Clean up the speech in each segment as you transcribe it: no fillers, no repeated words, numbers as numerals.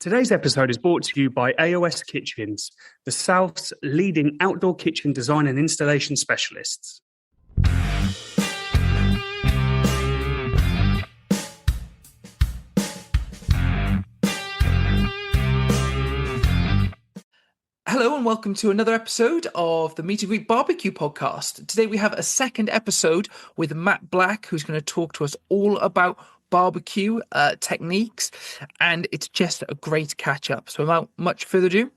Today's episode is brought to you by AOS Kitchens, the South's leading outdoor kitchen design and installation specialists. Hello and welcome to another episode of the Meet and Greet Barbecue podcast. Today we have a second episode with Mat Blak, who's going to talk to us all about barbecue techniques, and it's just a great catch up. So without much further ado,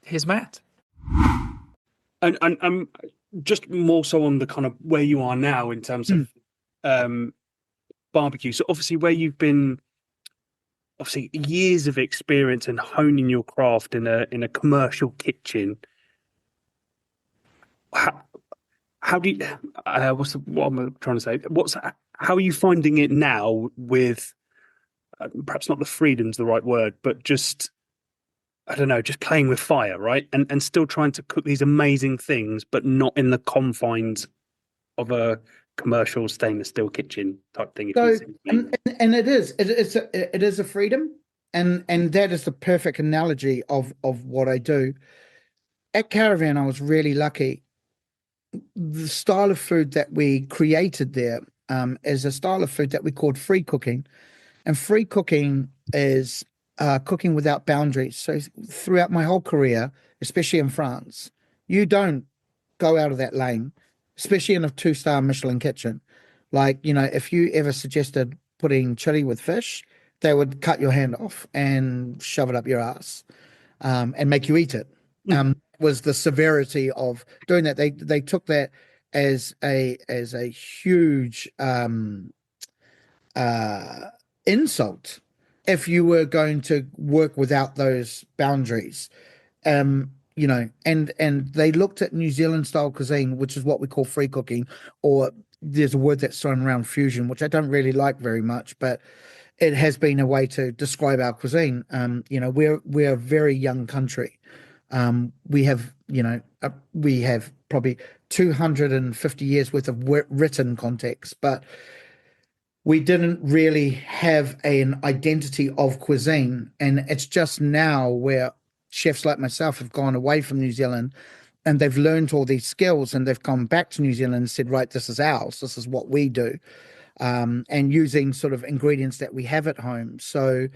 here's Matt. And just more so on the kind of where you are now in terms of barbecue. So obviously where you've been, obviously years of experience and honing your craft in a commercial kitchen. How do you? What am I trying to say? How are you finding it now with perhaps not the freedom's the right word, but just I don't know, just playing with fire, right? And still trying to cook these amazing things, but not in the confines of a commercial stainless steel kitchen type thing. So, and it is a freedom, and that is the perfect analogy of what I do. At Caravan, I was really lucky. The style of food that we created there is a style of food that we called free cooking, and free cooking is cooking without boundaries. So throughout my whole career, especially in France, you don't go out of that lane, especially in a 2-star Michelin kitchen. Like, you know, if you ever suggested putting chili with fish, they would cut your hand off and shove it up your ass and make you eat it. Was the severity of doing that. They took that as a huge insult if you were going to work without those boundaries. You know, and they looked at New Zealand style cuisine, which is what we call free cooking, or there's a word that's thrown around, fusion, which I don't really like very much, but it has been a way to describe our cuisine. You know, we're a very young country. We have probably 250 years worth of written context, but we didn't really have an identity of cuisine. And it's just now where chefs like myself have gone away from New Zealand and they've learned all these skills and they've come back to New Zealand and said, right, this is ours. This is what we do. And using sort of ingredients that we have at home. So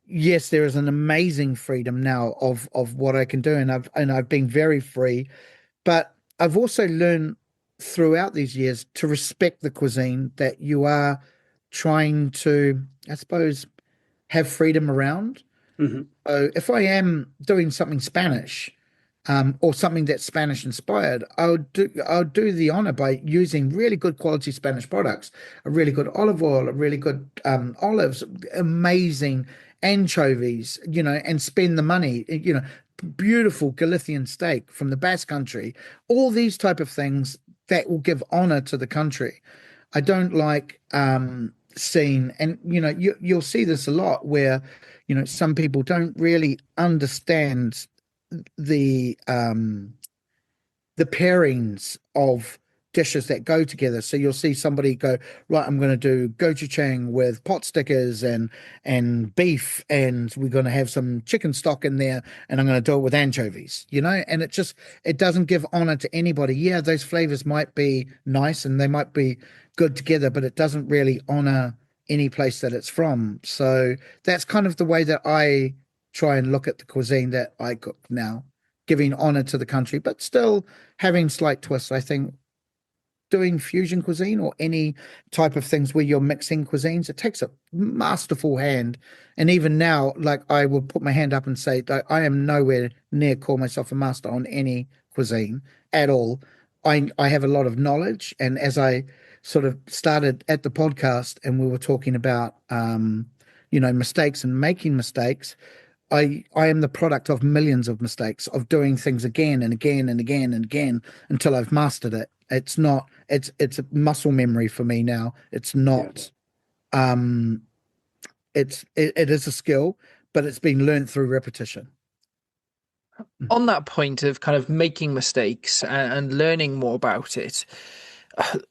yes, there is an amazing freedom now of what I can do. And I've been very free, but I've also learned throughout these years to respect the cuisine that you are trying to, I suppose, have freedom around. Mm-hmm. So if I am doing something Spanish, or something that's Spanish inspired, I'll do the honor by using really good quality Spanish products, a really good olive oil, a really good olives, amazing anchovies, you know, and spend the money, you know, beautiful Galician steak from the Basque country, all these type of things that will give honor to the country. I don't like seeing, and you know, you'll see this a lot where, you know, some people don't really understand the pairings of dishes that go together. So you'll see somebody go, right, I'm going to do gochujang with pot stickers and beef, and we're going to have some chicken stock in there, and I'm going to do it with anchovies, you know, and it doesn't give honor to anybody. Yeah, those flavors might be nice and they might be good together, but it doesn't really honor any place that it's from. So that's kind of the way that I try and look at the cuisine that I cook now, giving honor to the country, but still having slight twists. I think doing fusion cuisine or any type of things where you're mixing cuisines, it takes a masterful hand. And even now, like, I will put my hand up and say that I am nowhere near call myself a master on any cuisine at all. I have a lot of knowledge, and as I sort of started at the podcast and we were talking about you know, mistakes and making mistakes, I am the product of millions of mistakes, of doing things again and again and again and again until I've mastered it. It's a muscle memory for me now. It's not, it is a skill, but it's been learned through repetition. On that point of kind of making mistakes and learning more about it,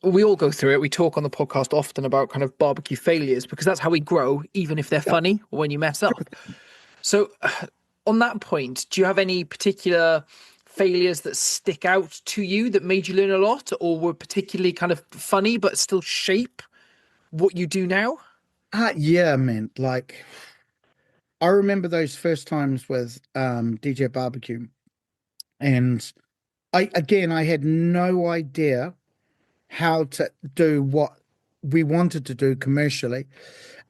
we all go through it. We talk on the podcast often about kind of barbecue failures because that's how we grow, even if they're funny or when you mess up. So, on that point, do you have any particular failures that stick out to you that made you learn a lot, or were particularly kind of funny but still shape what you do now? Yeah, man. Like, I remember those first times with DJ Barbecue, and I had no idea how to do what we wanted to do commercially.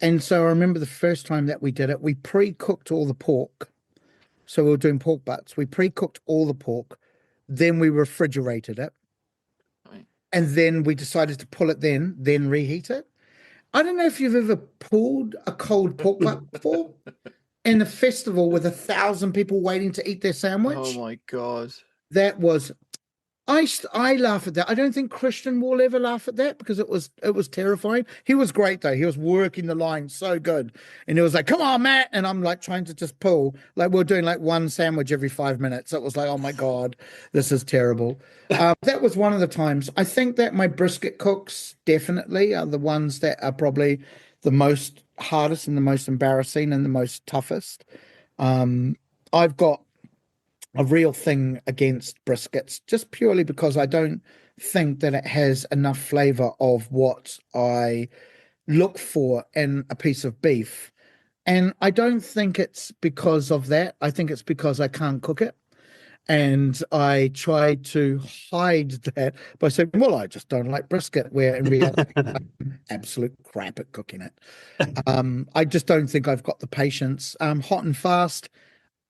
And so I remember the first time that we did it, we pre-cooked all the pork. So we were doing pork butts. We pre-cooked all the pork, then we refrigerated it, Right. and then we decided to pull it then reheat it. I don't know if you've ever pulled a cold pork butt before in a festival with 1,000 people waiting to eat their sandwich. Oh my God. That was I laugh at that. I don't think Christian will ever laugh at that because it was terrifying. He was great though. He was working the line so good, and he was like, "Come on, Matt!" And I'm like trying to just pull. Like we're doing like one sandwich every 5 minutes. It was like, "Oh my God, this is terrible." That was one of the times. I think that my brisket cooks definitely are the ones that are probably the most hardest and the most embarrassing and the most toughest. I've got a real thing against briskets just purely because I don't think that it has enough flavor of what I look for in a piece of beef. And I don't think it's because of that. I think it's because I can't cook it. And I try to hide that by saying, well, I just don't like brisket, where in reality, I'm absolute crap at cooking it. I just don't think I've got the patience. Hot and fast,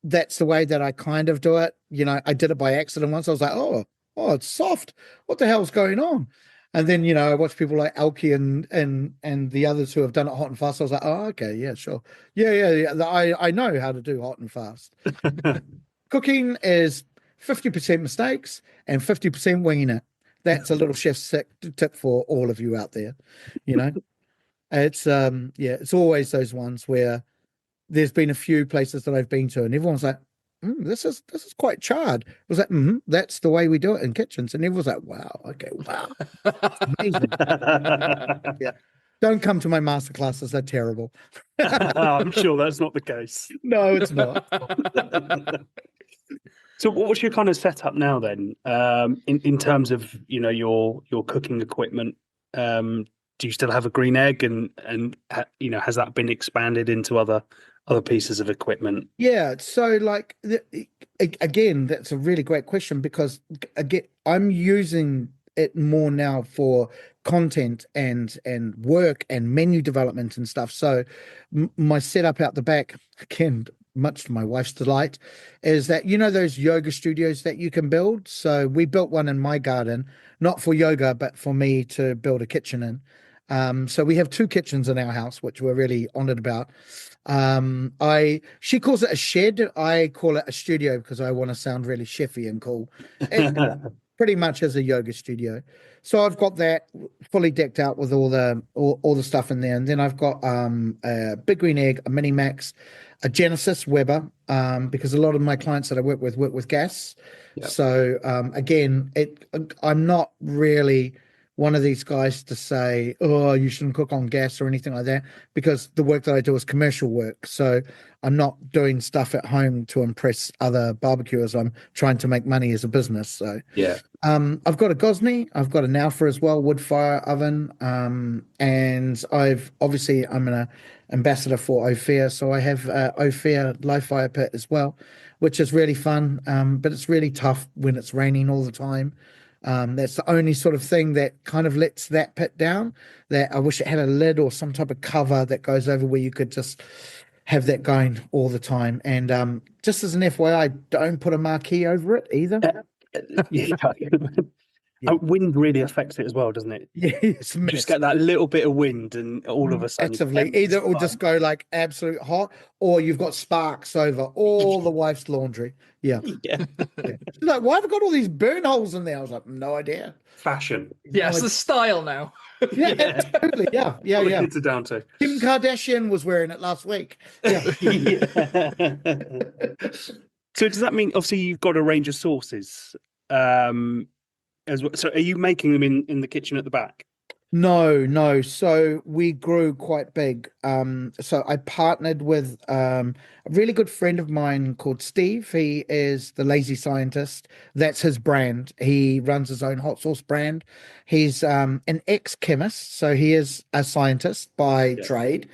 that's the way that I kind of do it. You know, I did it by accident once. I was like, oh, it's soft. What the hell's going on? And then, you know, I watch people like Elkie and the others who have done it hot and fast. I was like, oh, okay, yeah, sure. Yeah. I know how to do hot and fast. Cooking is 50% mistakes and 50% winging it. That's a little chef's tip for all of you out there. You know, it's it's always those ones where there's been a few places that I've been to, and everyone's like, this is quite charred. I was like, that's the way we do it in kitchens. And everyone's like, wow, okay, wow, amazing. Yeah. Don't come to my master classes, they're terrible. I'm sure that's not the case. No, it's not. So what's your kind of setup now then, in terms of, you know, your cooking equipment? Do you still have a green egg, and you know, has that been expanded into other pieces of equipment? Yeah, so like again, that's a really great question because again, I'm using it more now for content and work and menu development and stuff. So my setup out the back, again, much to my wife's delight, is that, you know, those yoga studios that you can build. So we built one in my garden, not for yoga, but for me to build a kitchen in. So we have two kitchens in our house, which we're really honored about. She calls it a shed. I call it a studio because I want to sound really chefy and cool. It pretty much is a yoga studio. So I've got that fully decked out with all the stuff in there. And then I've got a big green egg, a Minimax, a Genesis Weber, because a lot of my clients that I work with gas. Yep. So again, I'm not really one of these guys to say, oh, you shouldn't cook on gas or anything like that, because the work that I do is commercial work. So I'm not doing stuff at home to impress other barbecuers. I'm trying to make money as a business. So Yeah. I've got a Gosney, I've got a Naufer as well, wood fire oven. And I'm an ambassador for Ophir. So I have Ophir live fire pit as well, which is really fun. But it's really tough when it's raining all the time. That's the only sort of thing that kind of lets that pit down, that I wish it had a lid or some type of cover that goes over where you could just have that going all the time. And just as an FYI, don't put a marquee over it either. Yeah. Yeah. Wind really affects it as well, doesn't it? Yeah, it's You just get that little bit of wind, and all of a sudden, massively. Either it will just go like absolute hot, or you've got sparks over all the wife's laundry. Yeah. Yeah. She's like, why have I got all these burn holes in there? I was like, no idea. Fashion. Yeah, it's the style now. Yeah, Yeah. totally. Yeah. What the kids are down to. Kim Kardashian was wearing it last week. Yeah. So does that mean, obviously, you've got a range of sauces, as well? So are you making them in the kitchen at the back? No. So we grew quite big. So I partnered with a really good friend of mine called Steve. He is the Lazy Scientist. That's his brand. He runs his own hot sauce brand. He's an ex-chemist, so he is a scientist by Yeah. trade.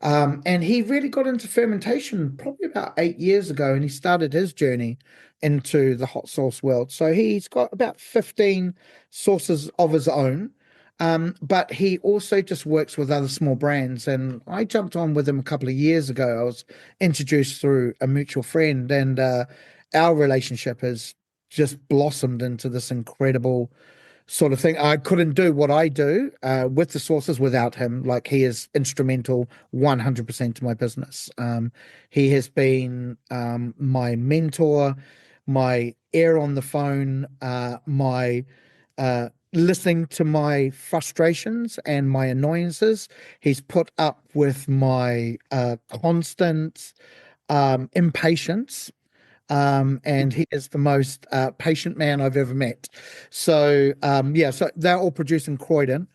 And he really got into fermentation probably about 8 years ago, and he started his journey into the hot sauce world. So he's got about 15 sauces of his own. But he also just works with other small brands. And I jumped on with him a couple of years ago. I was introduced through a mutual friend, and our relationship has just blossomed into this incredible sort of thing. I couldn't do what I do with the sauces without him. Like, he is instrumental 100% to my business. He has been my mentor, my ear on the phone, my listening to my frustrations and my annoyances. He's put up with my constant impatience. And he is the most patient man I've ever met. So yeah, so they're all produced in Croydon,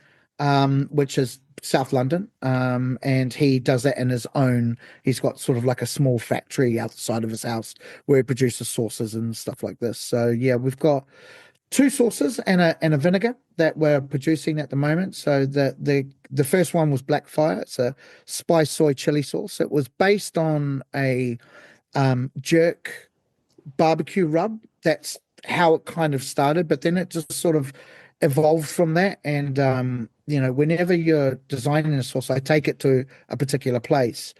which is South London. And he does that in his own. He's got sort of like a small factory outside of his house where he produces sauces and stuff like this. So yeah, we've got two sauces and a vinegar that we're producing at the moment. So the first one was Black Fire. It's a spice soy chili sauce. It was based on a jerk barbecue rub. That's how it kind of started, but then it just sort of evolved from that. And whenever you're designing a sauce, I take it to a particular place,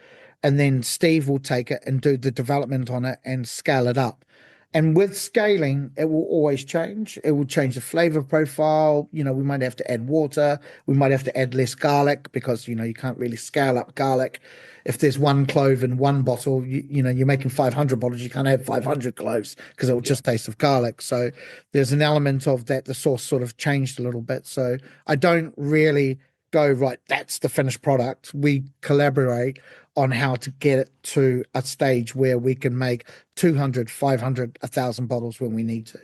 and then Steve will take it and do the development on it and scale it up. And with scaling, it will always change. It will change the flavor profile. We might have to add water. We might have to add less garlic because, you can't really scale up garlic. If there's one clove in one bottle, you're making 500 bottles. You can't have 500 cloves because it will just taste of garlic. So there's an element of that. The sauce sort of changed a little bit. So I don't really go, right, that's the finished product. We collaborate on how to get it to a stage where we can make 200, 500, 1,000 bottles when we need to.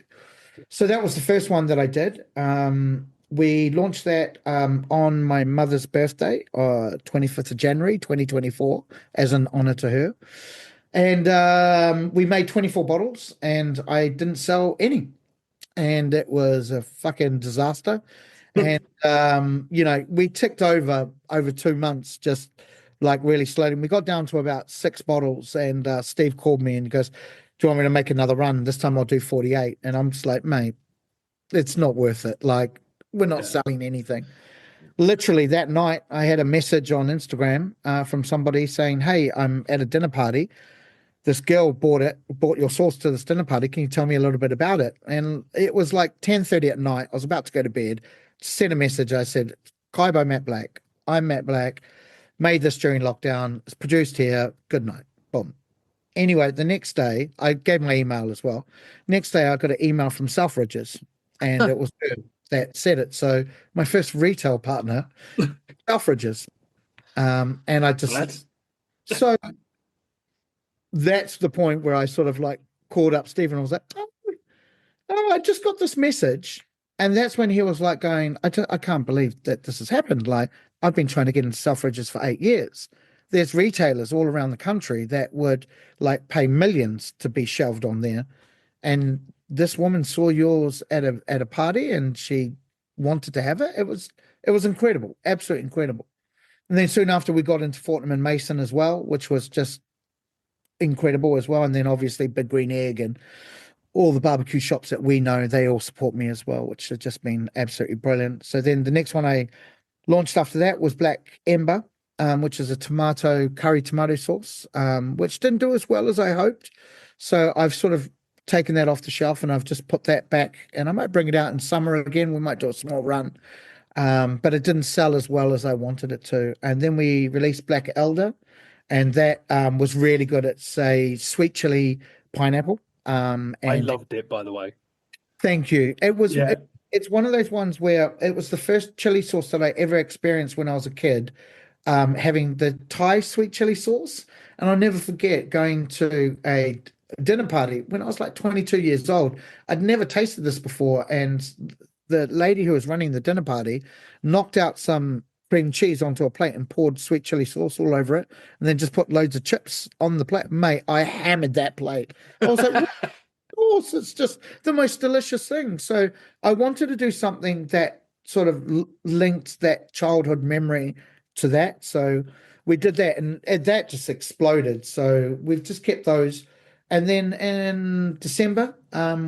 So that was the first one that I did. We launched that on my mother's birthday, 25th of January, 2024, as an honor to her. And we made 24 bottles, and I didn't sell any. And it was a fucking disaster. And we ticked over 2 months, just like really slowly. We got down to about 6 bottles, and Steve called me and he goes, "Do you want me to make another run? This time I'll do 48." And I'm just like, "Mate, it's not worth it. Like, we're not selling anything." Literally that night, I had a message on Instagram from somebody saying, "Hey, I'm at a dinner party. This girl bought your sauce to this dinner party. Can you tell me a little bit about it?" And it was like 10:30 at night. I was about to go to bed. Sent a message. I said, "Kai by Mat Blak. I'm Mat Blak. Made this during lockdown. It's produced here. Good night." Boom. Anyway, the next day, I gave my email as well. Next day, I got an email from Selfridges, and it was her that said it. So my first retail partner, Selfridges. And I just, so that's the point where I sort of like called up Stephen. I was like, "Oh, I just got this message." And that's when he was like going, I can't believe that this has happened. Like, I've been trying to get into Selfridges for 8 years. There's retailers all around the country that would like pay millions to be shelved on there. And this woman saw yours at a party and she wanted to have it. It was incredible, absolutely incredible. And then soon after we got into Fortnum and Mason as well, which was just incredible as well. And then obviously Big Green Egg and all the barbecue shops that we know, they all support me as well, which has just been absolutely brilliant. So then the next one I launched after that was Black Ember, which is a curry tomato sauce, which didn't do as well as I hoped. So I've sort of taken that off the shelf and I've just put that back, and I might bring it out in summer again. We might do a small run. But it didn't sell as well as I wanted it to. And then we released Black Elder, and that was really good. It's a sweet chili pineapple. I And loved it, by the way. thank you. It's one of those ones where it was the first chili sauce that I ever experienced when I was a kid, having the Thai sweet chili sauce. And I'll never forget going to a dinner party when I was like 22 years old. I'd never tasted this before. And the lady who was running the dinner party knocked out some cream cheese onto a plate and poured sweet chili sauce all over it, and then just put loads of chips on the plate. Mate, I hammered that plate. I was like, what? Of course, it's just the most delicious thing. So I wanted to do something that sort of linked that childhood memory to that. So we did that, and that just exploded. So we've just kept those. And then in December,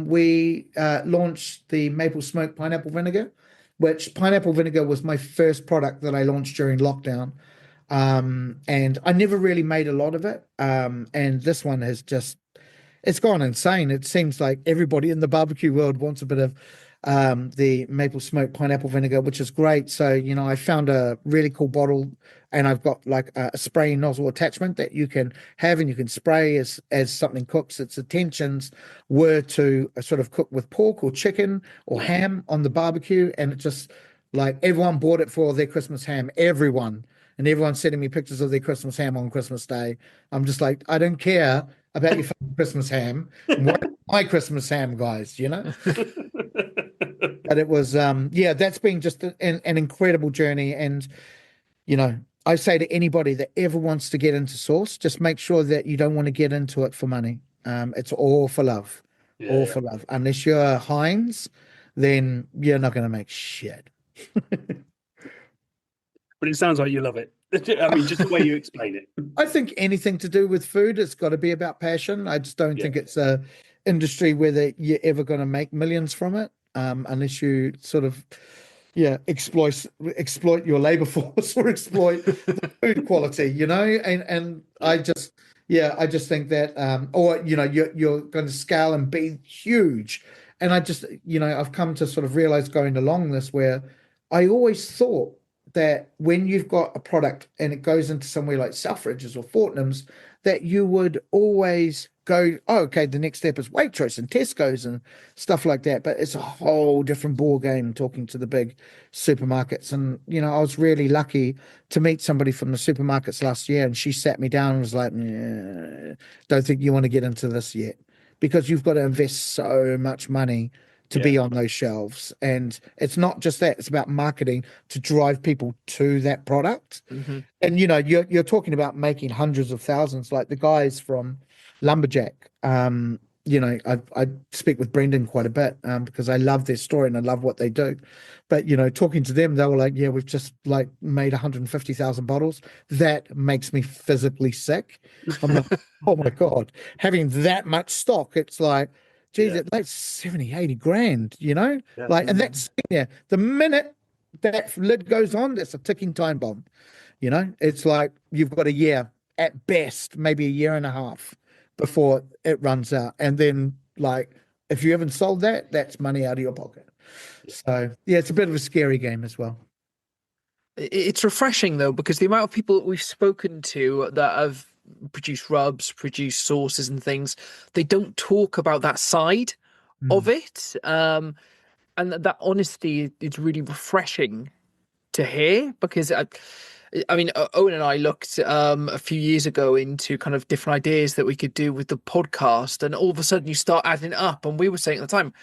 we launched the maple smoked pineapple vinegar, which pineapple vinegar was my first product that I launched during lockdown. And I never really made a lot of it. And this one has just, it's gone insane. It seems like everybody in the barbecue world wants a bit of the maple smoked pineapple vinegar, which is great. So, I found a really cool bottle, and I've got like a spray nozzle attachment that you can have, and you can spray as something cooks. Its intentions were to sort of cook with pork or chicken or ham on the barbecue, and it just like everyone bought it for their Christmas ham. And everyone's sending me pictures of their Christmas ham on Christmas Day. I'm just like, I don't care about your fucking Christmas ham. What my Christmas ham, guys, But it was, that's been just an incredible journey. And, I say to anybody that ever wants to get into sauce, just make sure that you don't want to get into it for money. It's all for love, all for love. Unless you're Heinz, then you're not going to make shit. But it sounds like you love it. I mean, just the way you explain it. I think anything to do with food, it's got to be about passion. I just don't think it's a industry where you're ever going to make millions from it, unless you sort of, exploit your labor force or exploit the food quality, And I just think that, or you're going to scale and be huge. And I just, I've come to sort of realize going along this where I always thought that when you've got a product and it goes into somewhere like Selfridges or Fortnum's, that you would always go, oh, okay, the next step is Waitrose and Tesco's and stuff like that. But it's a whole different ball game talking to the big supermarkets. And, I was really lucky to meet somebody from the supermarkets last year, and she sat me down and was like, don't think you want to get into this yet, because you've got to invest so much money to be on those shelves. And it's not just that, it's about marketing to drive people to that product. Mm-hmm. And, you're talking about making hundreds of thousands, like the guys from Lumberjack. I speak with Brendan quite a bit because I love their story and I love what they do. But, talking to them, they were like, we've just like made 150,000 bottles. That makes me physically sick. I'm like, oh my God, having that much stock, it's like, geez, that's 70, 80 grand, and that's the minute that lid goes on, that's a ticking time bomb. It's like you've got a year at best, maybe a year and a half before it runs out. And then, like, if you haven't sold that, that's money out of your pocket. So, it's a bit of a scary game as well. It's refreshing, though, because the amount of people that we've spoken to that have produce rubs, produce sauces and things, they don't talk about that side of it. And that honesty is really refreshing to hear, because I mean, Owen and I looked a few years ago into kind of different ideas that we could do with the podcast, and all of a sudden you start adding it up, and we were saying at the time,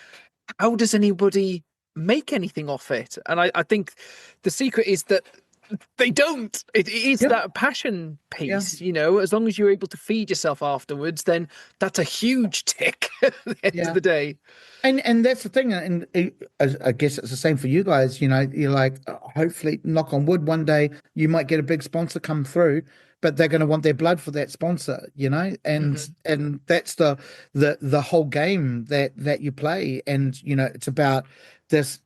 how does anybody make anything off it? And I think the secret is that they don't. It is that passion piece, as long as you're able to feed yourself afterwards, then that's a huge tick at the end of the day. And that's the thing. And I guess it's the same for you guys. You're like, hopefully, knock on wood, one day you might get a big sponsor come through, but they're going to want their blood for that sponsor, and that's the whole game that you play. And, it's about this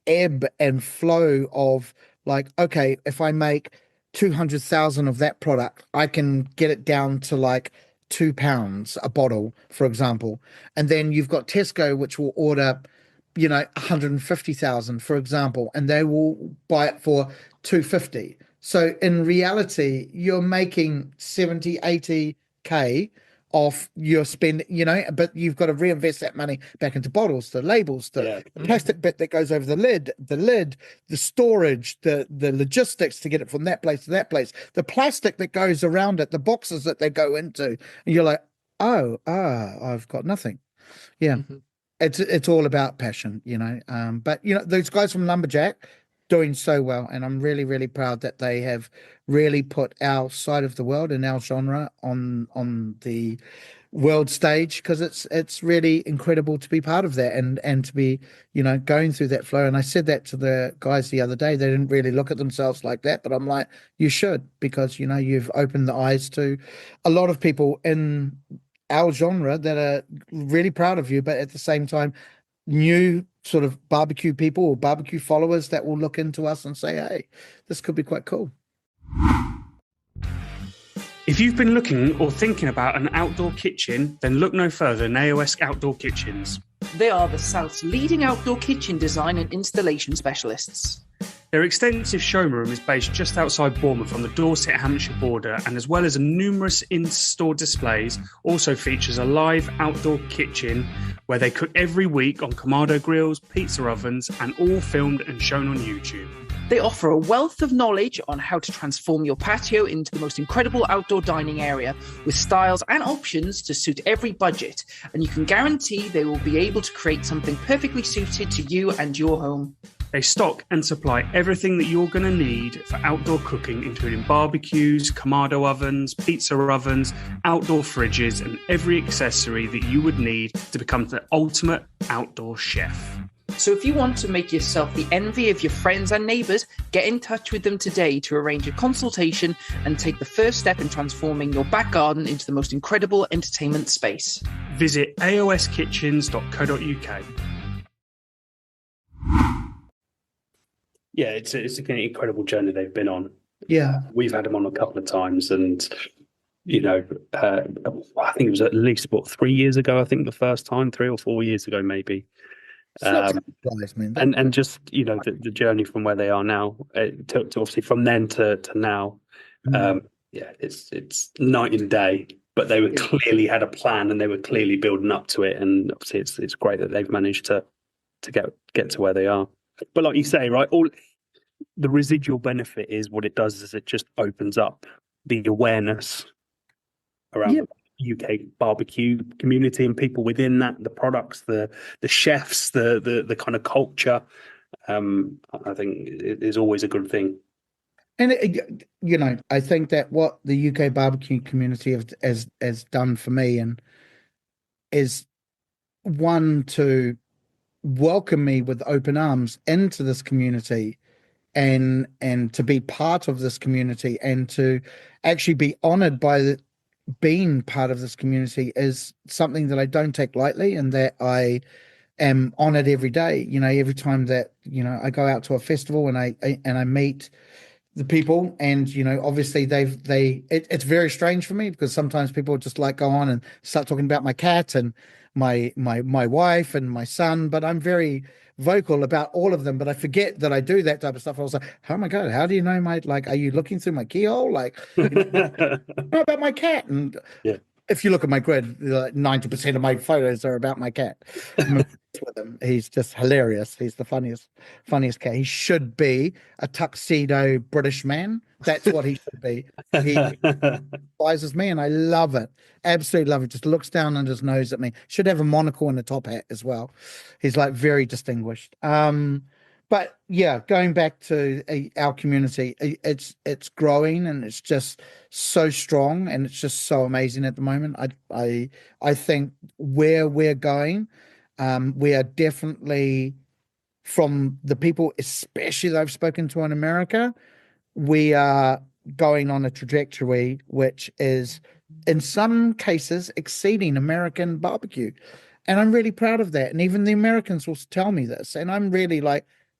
ebb and flow of, like, okay, if I make 200,000 of that product, I can get it down to like £2 a bottle, for example. And then you've got Tesco, which will order, 150,000, for example, and they will buy it for 250. So in reality, you're making 70, 80K off your spend, but you've got to reinvest that money back into bottles, the labels, the plastic bit that goes over the lid, the storage, the logistics to get it from that place to that place, the plastic that goes around it, the boxes that they go into, and you're like, I've got nothing. it's all about passion, but those guys from Lumberjack doing so well, and I'm really, really proud that they have really put our side of the world and our genre on the world stage, because it's really incredible to be part of that, and to be going through that flow. And I said that to the guys the other day. They didn't really look at themselves like that, but I'm like, you should, because you've opened the eyes to a lot of people in our genre that are really proud of you, but at the same time new sort of barbecue people or barbecue followers that will look into us and say, hey, this could be quite cool. If you've been looking or thinking about an outdoor kitchen, then look no further than AOS Outdoor Kitchens. They are the South's leading outdoor kitchen design and installation specialists. Their extensive showroom is based just outside Bournemouth on the Dorset-Hampshire border, and as well as numerous in-store displays, also features a live outdoor kitchen where they cook every week on Kamado grills, pizza ovens, and all filmed and shown on YouTube. They offer a wealth of knowledge on how to transform your patio into the most incredible outdoor dining area, with styles and options to suit every budget, and you can guarantee they will be able to create something perfectly suited to you and your home. They stock and supply everything that you're going to need for outdoor cooking, including barbecues, Kamado ovens, pizza ovens, outdoor fridges, and every accessory that you would need to become the ultimate outdoor chef. So if you want to make yourself the envy of your friends and neighbours, get in touch with them today to arrange a consultation and take the first step in transforming your back garden into the most incredible entertainment space. Visit aoskitchens.co.uk. Yeah, it's an incredible journey they've been on. Yeah. We've had them on a couple of times, and I think it was at least about 3 years ago. I think the first time, 3 or 4 years ago, maybe. Guys, man. And just the journey from where they are now to obviously from then to now. It's night and day. But they were clearly had a plan, and they were clearly building up to it. And obviously, it's great that they've managed to get to where they are. But like you say, right, all the residual benefit is what it does is it just opens up the awareness around the UK barbecue community and people within that, the products, the chefs, the kind of culture. I think it is always a good thing. And I think that what the UK barbecue community has done for me and is one to welcome me with open arms into this community, and to be part of this community, and to actually be honored by being part of this community is something that I don't take lightly, and that I am honored every day. Every time that I go out to a festival and I meet the people, and obviously it's very strange for me, because sometimes people just go on and start talking about my cat and my wife and my son, but I'm very vocal about all of them, but I forget that I do that type of stuff. I was like, oh my God, how do you know are you looking through my keyhole? Know about my cat. And if you look at my grid, 90% of my photos are about my cat. I'm obsessed with him. He's just hilarious. He's the funniest cat. He should be a tuxedo British man. That's what he should be. He advises me, and I love it. Absolutely love it. Just looks down and just nose at me. Should have a monocle and a top hat as well. He's very distinguished. But yeah, going back to our community, it's growing, and it's just so strong, and it's just so amazing at the moment. I think where we're going, we are definitely, from the people especially that I've spoken to in America, we are going on a trajectory which is in some cases exceeding American barbecue, and I'm really proud of that. And even the Americans will tell me this, and I'm really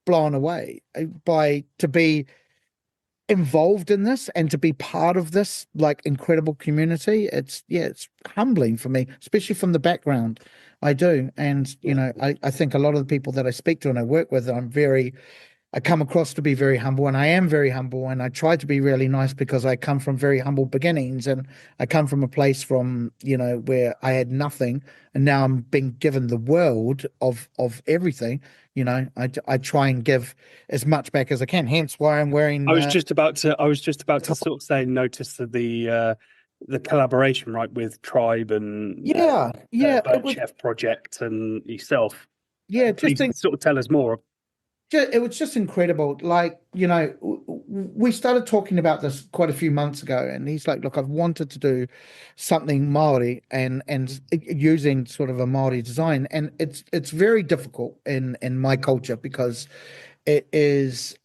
blown away to be involved in this and to be part of this incredible community. It's humbling for me, especially from the background I do. And I think a lot of the people that I speak to and I work with, I come across to be very humble, and I am very humble, and I try to be really nice because I come from very humble beginnings, and I come from a place from where I had nothing, and now I'm being given the world of everything. I try and give as much back as I can. Hence why I'm wearing. I was just about to sort of say, notice the the collaboration, right, with Tribe and It Burnt was Chef Project and yourself. yeah, Please sort of tell us more. it was just incredible. Like, we started talking about this quite a few months ago, and he's like, "Look, I've wanted to do something Maori and using sort of a Maori design, and it's very difficult in my culture because it is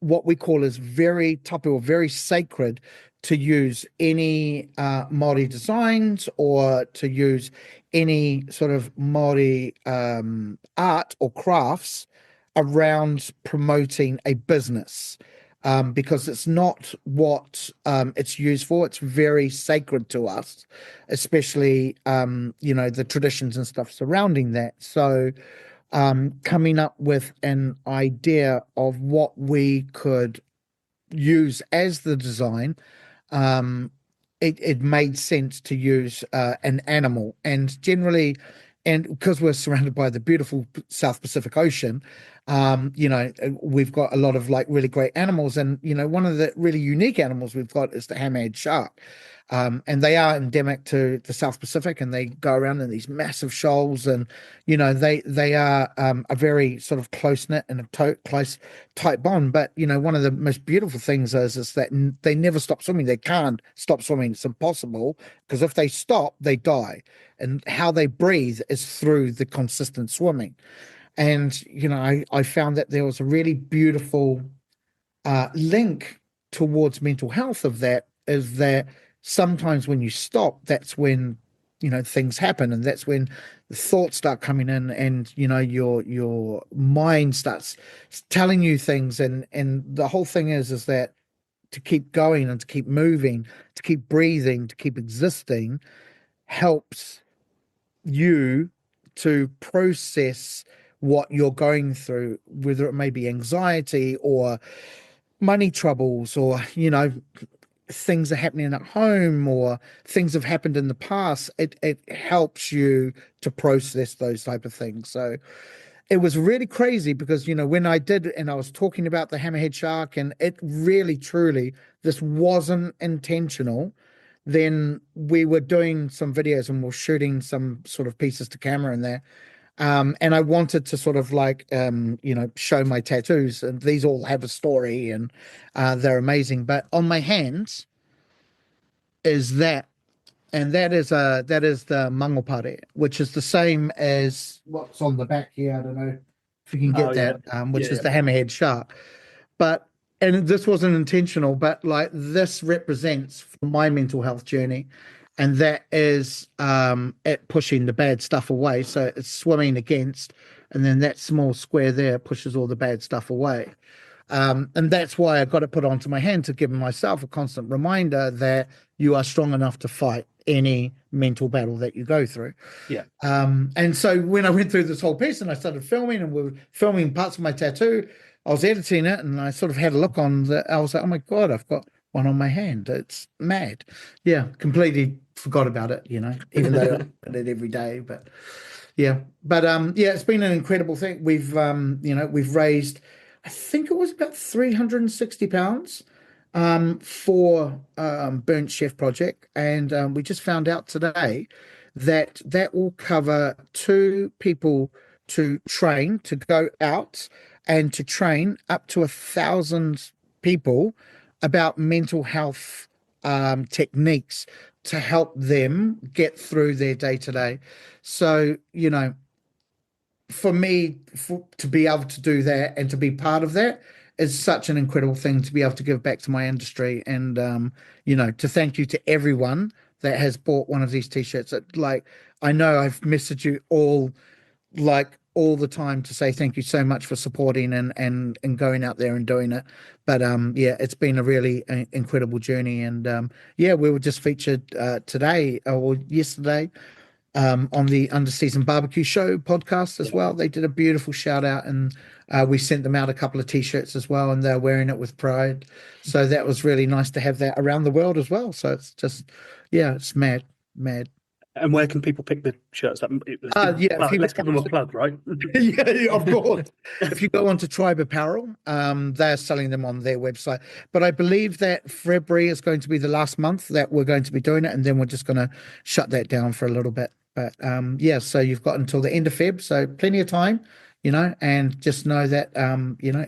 what we call is very tapu or very sacred to use any Maori designs or to use any sort of Maori art or crafts around promoting a business. Because it's not what it's used for. It's very sacred to us, especially the traditions and stuff surrounding that. So coming up with an idea of what we could use as the design, um, it made sense to use an animal. And generally, and because we're surrounded by the beautiful South Pacific Ocean, we've got a lot of like really great animals. And, one of the really unique animals we've got is the hammerhead shark. And they are endemic to the South Pacific, and they go around in these massive shoals, and they are a very sort of close knit and a close tight bond. But one of the most beautiful things is that they never stop swimming. They can't stop swimming. It's impossible, because if they stop, they die. And how they breathe is through the consistent swimming. And I found that there was a really beautiful link towards mental health of that, is that sometimes when you stop, that's when things happen, and that's when the thoughts start coming in, and your mind starts telling you things, and the whole thing is that to keep going and to keep moving, to keep breathing, to keep existing helps you to process what you're going through, whether it may be anxiety or money troubles, or things are happening at home, or things have happened in the past. It helps you to process those type of things. So it was really crazy, because when I did, and I was talking about the hammerhead shark, and it really truly, this wasn't intentional. Then we were doing some videos, and we're shooting some sort of pieces to camera in there. And I wanted to sort of like, show my tattoos, and these all have a story, and they're amazing. But on my hands is that, and that is the mangopare, which is the same as what's on the back here. I don't know if you can get that, which is the hammerhead shark. But, and this wasn't intentional, but like this represents my mental health journey, and that is it pushing the bad stuff away. So it's swimming against, and then that small square there pushes all the bad stuff away. And that's why I got it put onto my hand, to give myself a constant reminder that you are strong enough to fight any mental battle that you go through. Yeah. And so when I went through this whole piece and I started filming, and we were filming parts of my tattoo, I was editing it, and I sort of had a look on I was like, oh my God, I've got one on my hand. It's mad. Yeah, completely forgot about it, even though I did it every day. But yeah, it's been an incredible thing. We've raised, I think it was about £360 for Burnt Chef Project, and we just found out today that will cover 2 people to train, to go out and to train up to 1,000 people about mental health techniques to help them get through their day to day. So, for me, to be able to do that and to be part of that is such an incredible thing, to be able to give back to my industry, and to thank you to everyone that has bought one of these t-shirts. I know I've messaged you all the time to say thank you so much for supporting and going out there and doing it. But it's been a really incredible journey, and we were just featured today or yesterday on the Underseason Barbecue Show podcast as well. They did a beautiful shout out, and we sent them out a couple of t-shirts as well, and they're wearing it with pride. So that was really nice to have that around the world as well. So it's just, it's mad. And where can people pick the shirts up? Yeah, if you Let's give them a plug, right? yeah, of course. If you go on to Tribe Apparel, they're selling them on their website. But I believe that February is going to be the last month that we're going to be doing it, and then we're just going to shut that down for a little bit. But yeah, so you've got until the end of Feb, so plenty of time, and just know that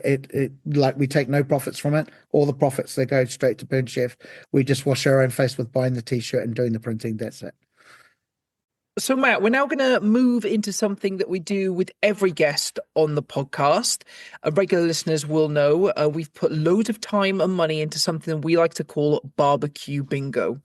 it like we take no profits from it. All the profits they go straight to Burn Chef. We just wash our own face with buying the t-shirt and doing the printing. That's it. So, Matt, we're now going to move into something that we do with every guest on the podcast. Regular listeners will know we've put loads of time and money into something we like to call barbecue bingo.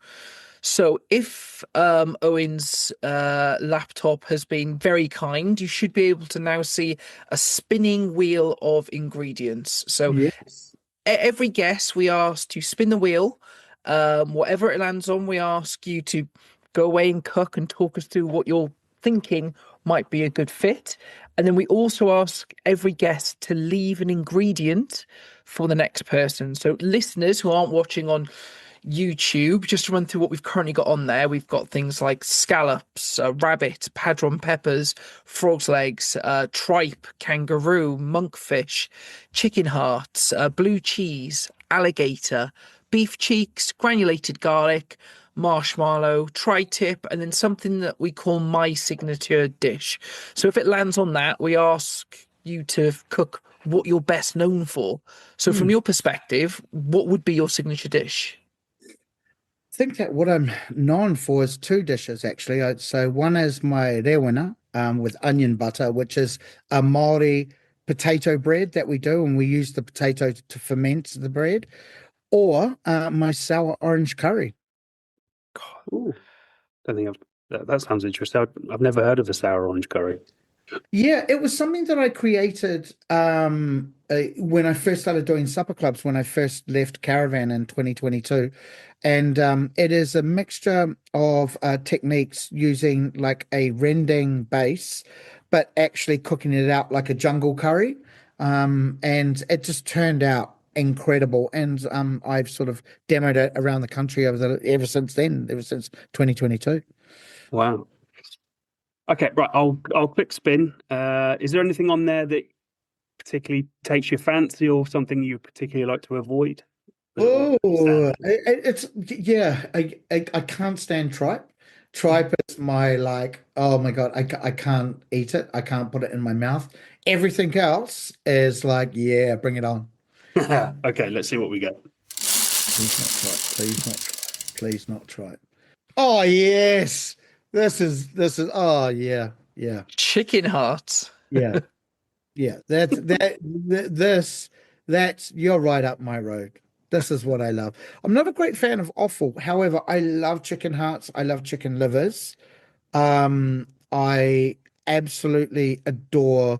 So if Owen's laptop has been very kind, you should be able to now see a spinning wheel of ingredients. So Yes. every guest, we ask to spin the wheel. Whatever it lands on, we ask you to go away and cook and talk us through what you're thinking might be a good fit. And then we also ask every guest to leave an ingredient for the next person. So listeners who aren't watching on YouTube, just to run through what we've currently got on there, we've got things like scallops, rabbit, padron peppers, frog's legs, tripe, kangaroo, monkfish, chicken hearts, blue cheese, alligator, beef cheeks, granulated garlic, marshmallow, tri-tip, and then something that we call my signature dish. So if it lands on that, we ask you to cook what you're best known for. So from your perspective, what would be your signature dish? I think that what I'm known for is two dishes, actually. So one is my rewena with onion butter, which is a Māori potato bread that we do, and we use the potato to ferment the bread, or my sour orange curry. Ooh, don't think that sounds interesting. I've never heard of a sour orange curry. Yeah, it was something that I created when I first started doing supper clubs, when I first left Caravan in 2022. And it is a mixture of techniques using like a rendang base, but actually cooking it out like a jungle curry. And it just turned out incredible. And I've sort of demoed it around the country ever since then, ever since 2022. Wow. Okay, right. I'll click spin. Is there anything on there that particularly takes your fancy, or something you particularly like to avoid? Oh, it's yeah. I can't stand tripe. Tripe is my oh my God, I can't eat it. I can't put it in my mouth. Everything else is like, yeah, bring it on. Okay, let's see what we get. Please not tripe. Please not tripe. Please not tripe. Oh yes, this is. Oh yeah, yeah, Chicken hearts. yeah, yeah. That's you're right up my road. This is what I love. I'm not a great fan of offal. However, I love chicken hearts. I love chicken livers. I absolutely adore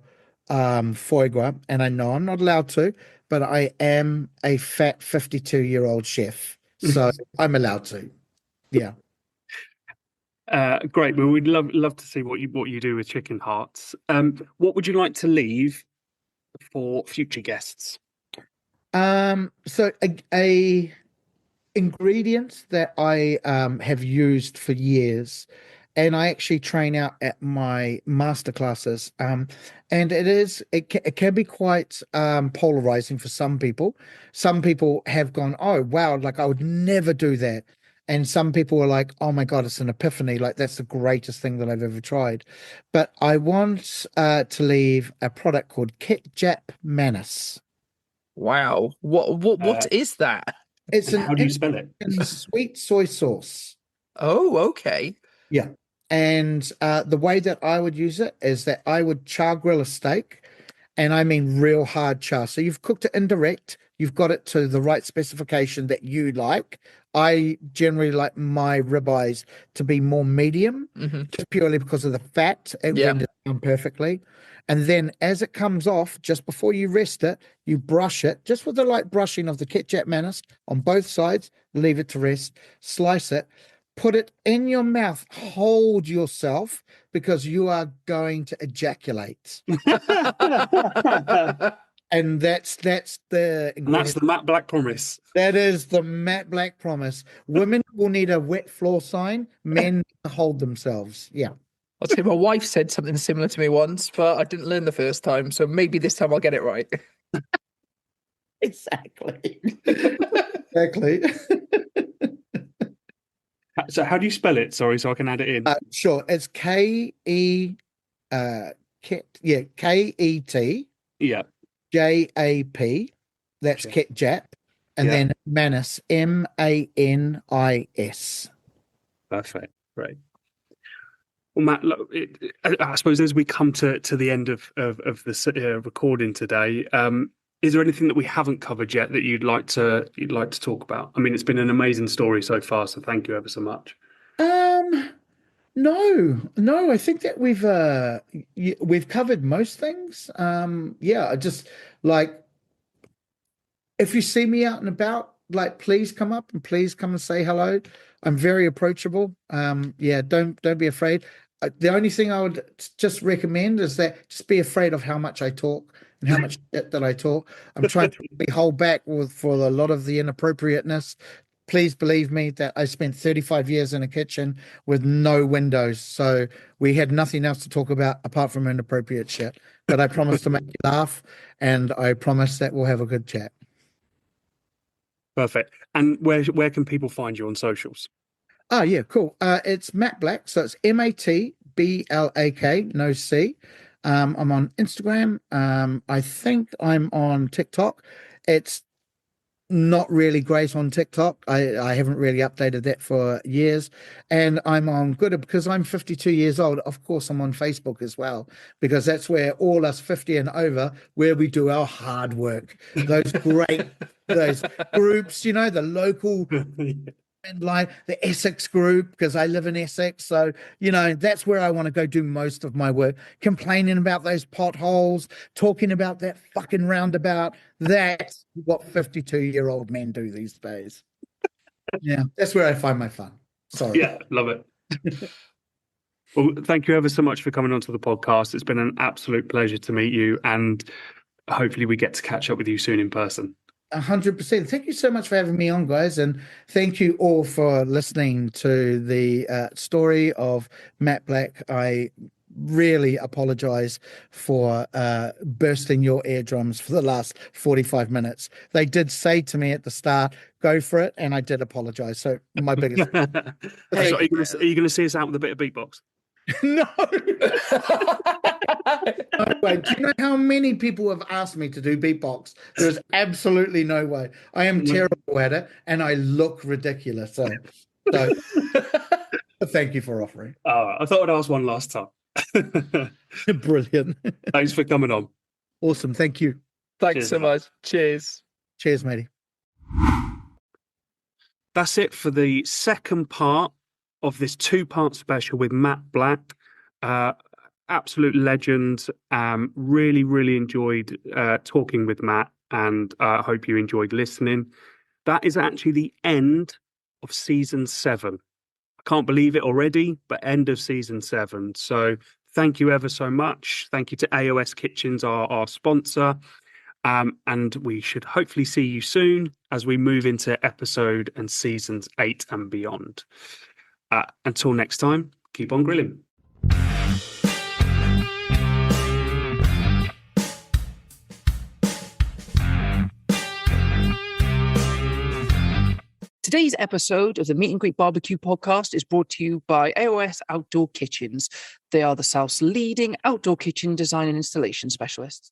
foie gras, and I know I'm not allowed to, but I am a fat 52-year-old chef, so I'm allowed to. Yeah. Great. Well, we'd love to see what you do with chicken hearts. What would you like to leave for future guests? So a ingredient that I have used for years, and I actually train out at my master classes. And it can be quite polarizing for some people. Some people have gone, oh wow, like I would never do that. And some people are like, oh my God, it's an epiphany. Like that's the greatest thing that I've ever tried. But I want to leave a product called Ketjap Manis. Wow. What is that? It's And an how do you spell it? Indian sweet soy sauce. Oh, okay. Yeah. And the way that I would use it is that I would char grill a steak, and I mean real hard char. So you've cooked it indirect, you've got it to the right specification that you like. I generally like my ribeyes to be more medium, just purely because of the fat. It Yeah. renders down perfectly. And then as it comes off, just before you rest it, you brush it just with a light brushing of the ketchup manis on both sides, leave it to rest, slice it, put it in your mouth, hold yourself because you are going to ejaculate. And that's the And that's the Mat Blak promise. That is the Mat Blak promise. Women will need a wet floor sign. Men need to hold themselves. Yeah. I'll say my wife said something similar to me once, but I didn't learn the first time. So maybe this time I'll get it right. Exactly. Exactly. So how do you spell it? Sorry, so I can add it in. Sure. It's K-E K-E-T Yeah. J-A-P. That's Okay. Jap. And then Manis, M-A-N-I-S. Perfect. Great. Well, Matt, look, I suppose as we come to the end of this recording today, is there anything that we haven't covered yet that you'd like to talk about? I mean, it's been an amazing story so far, so thank you ever so much. No, I think that we've covered most things. I just like, if you see me out and about, like, please come up and please come and say hello. I'm very approachable. Don't be afraid. The only thing I would just recommend is that just be afraid of how much I talk and how much shit that I talk. I'm trying to really hold back for a lot of the inappropriateness. Please believe me that I spent 35 years in a kitchen with no windows, so we had nothing else to talk about apart from inappropriate shit. But I promise to make you laugh, and I promise that we'll have a good chat. Perfect. And where can people find you on socials? Oh, yeah, cool. It's Mat Blak, so it's MATBLAK, no C. I'm on Instagram. I think I'm on TikTok. It's not really great on TikTok. I haven't really updated that for years. And I'm on Good because I'm 52 years old. Of course, I'm on Facebook as well, because that's where all us 50 and over, where we do our hard work. Those groups, the local and like the Essex group, because I live in Essex. So, that's where I want to go do most of my work, complaining about those potholes, talking about that fucking roundabout. That's what 52-year-old men do these days. Yeah, that's where I find my fun. Sorry. Yeah, love it. Well, thank you ever so much for coming onto the podcast. It's been an absolute pleasure to meet you, and hopefully we get to catch up with you soon in person. 100%. Thank you so much for having me on, guys, and thank you all for listening to the story of Mat Blak. I really apologize for bursting your eardrums for the last 45 minutes. They did say to me at the start, go for it, and I did apologize. So my biggest So are you going to see us out with a bit of beatbox? No. No way. Do you know how many people have asked me to do beatbox? There's absolutely no way. I am terrible at it, and I look ridiculous. So thank you for offering. I thought I'd ask one last time. Brilliant. Thanks for coming on. Awesome. Thank you. Thanks so much. Cheers. Cheers, matey. That's it for the second part of this two-part special with Mat Blak. Absolute legend. Really, really enjoyed talking with Matt, and I hope you enjoyed listening. That is actually the end of season 7. I can't believe it already, but end of season 7. So thank you ever so much. Thank you to AOS Kitchens, our sponsor. And we should hopefully see you soon as we move into episode and seasons 8 and beyond. Until next time, keep on grilling. Today's episode of the Meet and Greet Barbecue podcast is brought to you by AOS Outdoor Kitchens. They are the South's leading outdoor kitchen design and installation specialists.